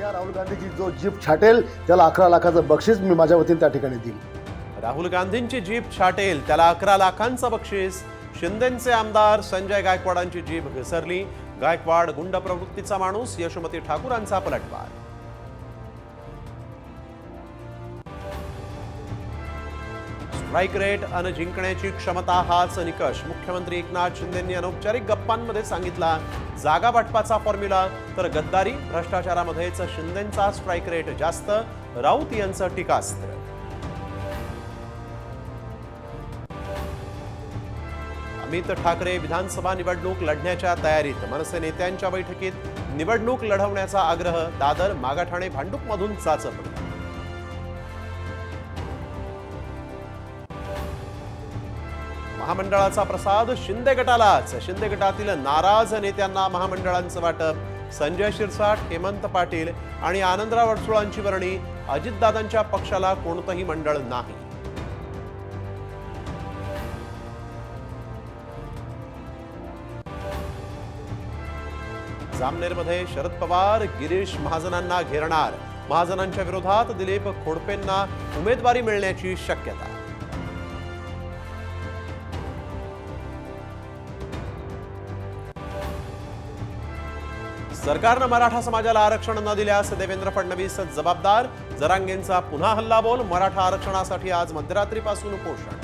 उद्या राहुल गांधीची जो जीप छाटेल त्याला 11 लाखाचं बक्षीस मी माझ्या वतीने त्या ठिकाणी देईल। राहुल गांधींची जीप छाटेल त्याला 11 लाखांचं बक्षीस। शिंदेचे आमदार संजय गायकवाडांची जीप घसरली। गायकवाड गुंड प्रवृत्तीचा माणूस, यशोमती ठाकूरांचा पलटवार। स्ट्राइक रेट आणि जिंकण्याची क्षमता हाच निकष। मुख्यमंत्री एकनाथ शिंदेंनी अनौपचारिक गप्पांमध्ये सांगितला। जागा वाटपाचा फॉर्म्युला तर गद्दारी भ्रष्टाचारामध्येच शिंदेंचा स्ट्राइक रेट जास्त, राऊत यांचं टीकास्त्र। अमित ठाकरे विधानसभा निवडणूक लढण्याच्या तयारीत। मनसे नेत्यांच्या बैठकीत निवडणूक लढवण्याचा आग्रह। दादर मागाठाणे भांडूपमधून चाचपणी। महामंडळाचा प्रसाद शिंदे गटालाच। शिंदे गटातील नाराज नेत्यांना महामंडळांचं वाटप। संजय शिरसाट, हेमंत पाटील आणि आनंदराव अडसुळांची वर्णी। अजितदादांच्या पक्षाला कोणतंही मंडळ नाही। जामनेरमध्ये शरद पवार गिरीश महाजनांना घेरणार। महाजनांच्या विरोधात दिलीप खोडपेंना उमेदवारी मिळण्याची शक्यता। सरकारनं मराठा समाजाला आरक्षण न दिल्यास देवेंद्र फडणवीस जबाबदार। जरांगेंचा पुन्हा हल्लाबोल। मराठा आरक्षणासाठी आज मध्यरात्रीपासून उपोषण।